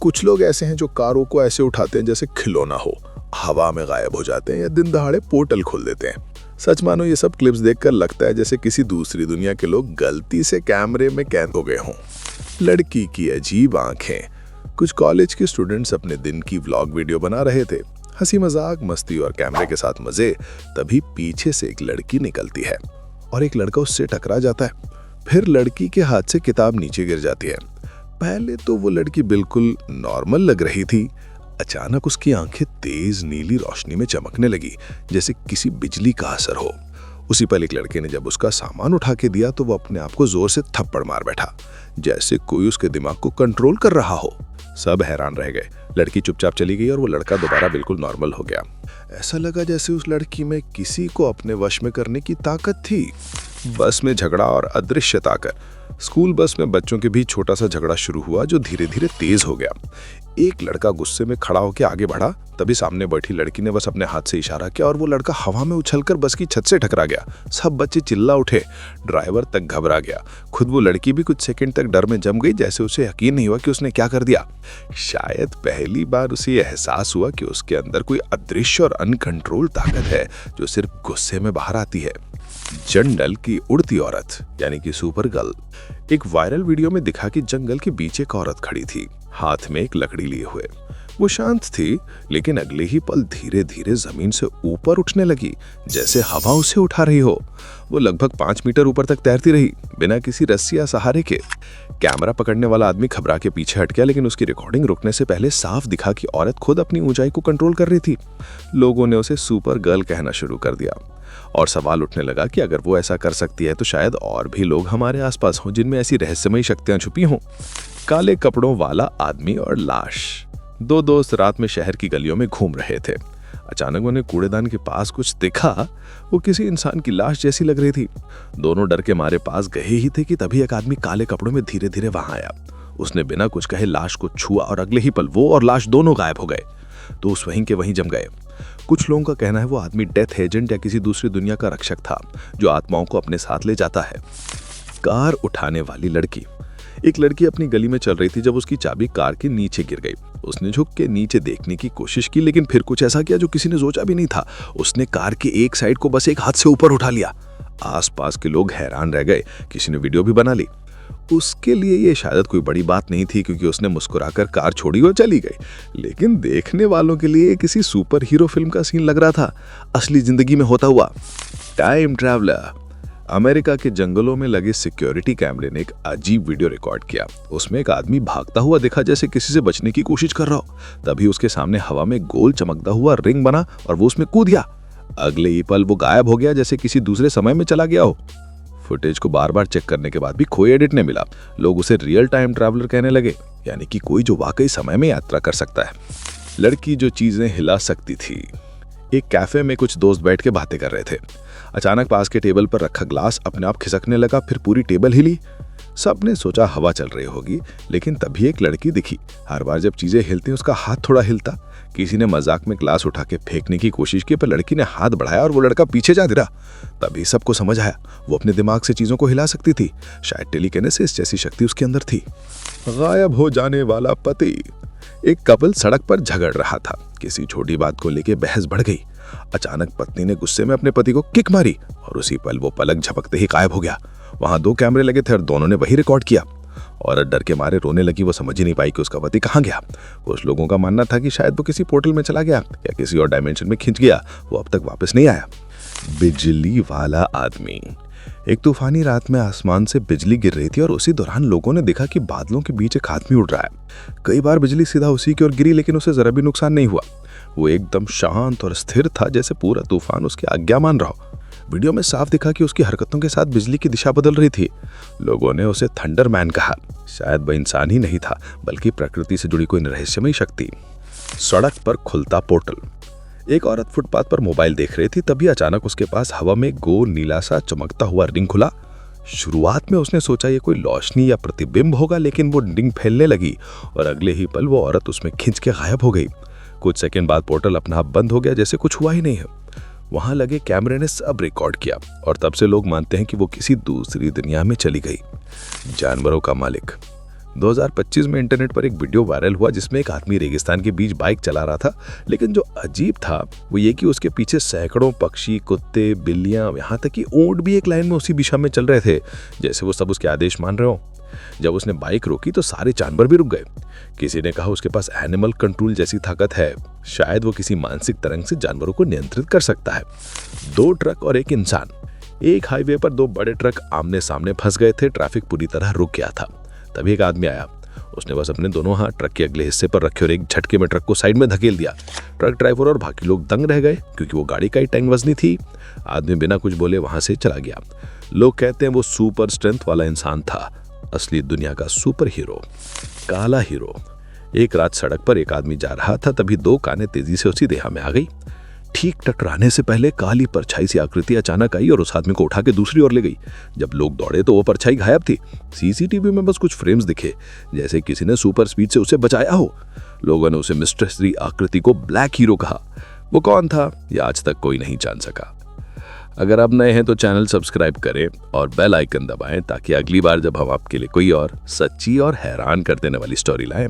कुछ लोग ऐसे हैं जो कारों को ऐसे उठाते हैं जैसे खिलौना हो, हवा में गायब हो जाते हैं या दिन दहाड़े पोर्टल खोल देते हैं। सच मानो ये सब क्लिप्स देखकर लगता है जैसे किसी दूसरी दुनिया के लोग गलती से कैमरे में कैद हो गए हों। लड़की की अजीब आंखें। कुछ कॉलेज के स्टूडेंट्स अपने दिन की व्लॉग वीडियो बना रहे थे, हंसी मजाक, मस्ती और कैमरे के साथ मजे। तभी पीछे से एक लड़की निकलती है और एक लड़का उससे टकरा जाता है। फिर लड़की के हाथ से किताब नीचे गिर जाती है। पहले तो वो लड़की बिल्कुल नॉर्मल लग रही थी। अचानक उसकी आंखें तेज नीली रोशनी में चमकने लगी, जैसे किसी बिजली का असर हो। उसी पल एक लड़के ने जब उसका सामान उठा के दिया तो वो अपने आप को जोर से थप्पड़ मार बैठा, जैसे कोई उसके दिमाग को कंट्रोल कर रहा हो। सब हैरान रह गए। लड़की चुपचाप चली गई और वो लड़का दोबारा बिल्कुल नॉर्मल हो गया। ऐसा लगा जैसे उस लड़की में किसी को अपने वश में करने की ताकत थी। बस में झगड़ा और अदृश्य ताकत। स्कूल बस में बच्चों के बीच छोटा सा झगड़ा शुरू हुआ जो धीरे धीरे तेज हो गया। एक लड़का गुस्से में खड़ा होकर आगे बढ़ा, तभी सामने बैठी लड़की ने बस अपने हाथ से इशारा किया और वो लड़का हवा में उछलकर बस की छत से टकरा गया। सब बच्चे चिल्ला उठे, ड्राइवर तक घबरा गया। खुद वो लड़की भी कुछ सेकंड तक डर में जम गई, जैसे उसे यकीन नहीं हुआ कि उसने क्या कर दिया। शायद पहली बार उसे एहसास हुआ कि उसके अंदर कोई अदृश्य और अनकंट्रोल ताकत है जो सिर्फ गुस्से में बाहर आती है। जंगल की उड़ती औरत यानी कि सुपर गर्ल। एक वायरल वीडियो में दिखा कि जंगल के बीच एक औरत खड़ी थी, हाथ में एक लकड़ी लिए हुए। वो शांत थी, लेकिन अगले ही पल धीरे धीरे जमीन से ऊपर उठने लगी, जैसे हवा उसे उठा रही हो। वो लगभग 5 मीटर ऊपर तक तैरती रही, बिना किसी रस्सी या सहारे के। कैमरा पकड़ने वाला आदमी घबरा के पीछे हट गया, लेकिन उसकी रिकॉर्डिंग रुकने से पहले साफ दिखा कि औरत खुद अपनी ऊंचाई को कंट्रोल कर रही थी। लोगों ने उसे सुपर गर्ल कहना शुरू कर दिया और सवाल उठने लगा कि अगर वो ऐसा कर सकती है तो शायद और भी लोग हमारे आसपास हों जिनमें ऐसी रहस्यमयी शक्तियां छुपी हों। काले कपड़ों वाला आदमी और लाश। 2 दोस्त रात में शहर की गलियों में घूम रहे थे। अचानक उन्हें कूड़ेदान के पास कुछ दिखा। वो किसी इंसान की लाश जैसी लग रही थी। दोनों डर के मारे पास गए ही थे कि तभी एक आदमी काले कपड़ों में धीरे धीरे वहां आया। उसने बिना कुछ कहे लाश को छुआ और अगले ही पल वो और लाश दोनों गायब हो गए। तो उस वहीं के वहीं जम गए। कुछ लोगों का कहना है वो आदमी डेथ एजेंट या किसी दूसरी दुनिया का रक्षक था जो आत्माओं को अपने साथ ले जाता है। कार उठाने वाली लड़की। एक लड़की अपनी गली में चल रही थी जब उसकी चाबी कार के नीचे गिर गई। उसने झुक के नीचे देखने की कोशिश की, लेकिन फिर कुछ ऐसा किया जो किसी ने सोचा भी नहीं था। उसने कार के एक साइड को बस एक हाथ से ऊपर उठा लिया। आसपास के लोग हैरान रह गए। किसी ने वीडियो भी बना ली। उसके लिए ये शायद कोई बड़ी बात नहीं थी, क्योंकि उसने मुस्कुराकर कार छोड़ी और चली गई। लेकिन देखने वालों के लिए किसी सुपर हीरो फिल्म का सीन लग रहा था, असली जिंदगी में होता हुआ। Time traveller. अमेरिका के जंगलों में लगे सिक्योरिटी कैमरे ने एक अजीब वीडियो रिकॉर्ड किया। उसमें एक आदमी भागता हुआ दिखा, जैसे किसी से बचने की कोशिश कर रहा हो। तभी उसके सामने हवा में गोल चमकता हुआ रिंग बना और वो उसमें कूद गया। अगले ही पल वो गायब हो गया, जैसे किसी दूसरे समय में चला गया हो। फुटेज को बार बार चेक करने के बाद भी कोई एडिट नहीं मिला। लोग उसे रियल टाइम ट्रैवलर कहने लगे, यानी कि कोई जो वाकई समय में यात्रा कर सकता है। लड़की जो चीजें हिला सकती थी। एक कैफे में कुछ दोस्त बैठ के बातें कर रहे थे। अचानक पास के टेबल पर रखा ग्लास अपने आप खिसकने लगा, फिर पूरी टेबल हिली। सबने सोचा हवा चल रही होगी, लेकिन तभी एक लड़की दिखी। हर बार जब चीजें हिलती उसका हाथ थोड़ा हिलता। किसी ने मजाक में ग्लास उठा के फेंकने की कोशिश की, पर लड़की ने हाथ बढ़ाया और वो लड़का पीछे जा गिरा। तभी सबको समझ आया वो अपने दिमाग से चीजों को हिला सकती थी। शायद टेलीकिनेसिस जैसी शक्ति उसके अंदर थी। गायब हो जाने वाला पति। एक कपल सड़क पर झगड़ रहा था। किसी छोटी बात को लेकर बहस बढ़ गई। अचानक पत्नी ने गुस्से में अपने पति को किक मारी और उसी पल वो पलक झपकते ही गायब हो गया। वहां 2 कैमरे लगे थे और दोनों ने वही रिकॉर्ड किया। औरत डर के मारे रोने लगी। वो समझ ही नहीं पाई कि उसका पति कहां गया। कुछ लोगों का मानना था कि शायद वो किसी पोर्टल में चला गया या किसी और डायमेंशन में खिंच गया। वो अब तक वापस नहीं आया। बिजली वाला आदमी। एक तूफानी रात में आसमान से बिजली गिर रही थी और उसी दौरान लोगों ने देखा कि बादलों के बीच एक आदमी उड़ रहा है। कई बार बिजली सीधा उसी की ओर गिरी, लेकिन उसे जरा भी नुकसान नहीं हुआ। वो एकदम शांत और स्थिर था, जैसे पूरा तूफान उसकी आज्ञा मान रहा हो। वीडियो में साफ दिखा कि उसकी हरकतों के साथ बिजली की दिशा बदल रही थी। लोगों ने उसे थंडरमैन कहा। शायद वह इंसान ही नहीं था, बल्कि प्रकृति से जुड़ी कोई रहस्यमयी शक्ति। सड़क पर खुलता पोर्टल। एक औरत फुटपाथ पर मोबाइल देख रही थी, तभी अचानक उसके पास हवा में गोल नीला सा चमकता हुआ रिंग खुला। शुरुआत में उसने सोचा ये कोई रोशनी या प्रतिबिंब होगा, लेकिन वो रिंग फैलने लगी और अगले ही पल वो औरत उसमें खिंच के गायब हो गई। कुछ सेकंड बाद पोर्टल अपना आप बंद हो गया, जैसे कुछ हुआ ही नहीं है। वहां लगे कैमरे ने सब रिकॉर्ड किया और तब से लोग मानते हैं कि वो किसी दूसरी दुनिया में चली गई। जानवरों का मालिक। 2025 में इंटरनेट पर एक वीडियो वायरल हुआ जिसमें एक आदमी रेगिस्तान के बीच बाइक चला रहा था, लेकिन जो अजीब था वो ये कि उसके पीछे सैकड़ों पक्षी, कुत्ते, बिल्लियां, यहाँ तक कि ऊंट भी एक लाइन में उसी दिशा में चल रहे थे, जैसे वो सब उसके आदेश मान रहे हो। जब उसने बाइक रोकी तो सारे जानवर भी रुक गए। किसी ने कहा उसके पास एनिमल कंट्रोल जैसी ताकत है, शायद वो किसी मानसिक तरंग से जानवरों को नियंत्रित कर सकता है। 2 ट्रक और एक इंसान। एक हाईवे पर 2 बड़े ट्रक आमने सामने फंस गए थे। ट्रैफिक पूरी तरह रुक गया था। तभी एक आदमी आया। उसने बस अपने दोनों हाथ ट्रक के अगले हिस्से पर रखे और एक झटके में ट्रक को साइड में धकेल दिया। ट्रक ड्राइवर और बाकी लोग दंग रह गए, क्योंकि वो गाड़ी का ही टैंक वजनी थी। आदमी बिना कुछ बोले वहां से चला गया। लोग कहते हैं वो सुपर स्ट्रेंथ वाला इंसान था, असली दुनिया का सुपर हीरो, काला हीरो। एक रात सड़क पर एक आदमी जा रहा था, तभी 2 कानें तेजी से उसी देहा में आ गई। ठीक टकराने से पहले काली परछाई सी आकृति अचानक आई और उस आदमी को उठा के दूसरी ओर ले गई। जब लोग दौड़े तो वो परछाई गायब थी। सीसीटीवी में बस कुछ फ्रेम्स दिखे, जैसे किसी ने सुपर स्पीड से उसे बचाया हो। लोगों ने उसे मिस्टरी आकृति को ब्लैक हीरो कहा। वो कौन था ये आज तक कोई नहीं जान सका। अगर आप नए हैं तो चैनल सब्सक्राइब करें और बेल आइकन दबाएं, ताकि अगली बार जब हम आपके लिए कोई और सच्ची और हैरान कर देने वाली स्टोरी लाएं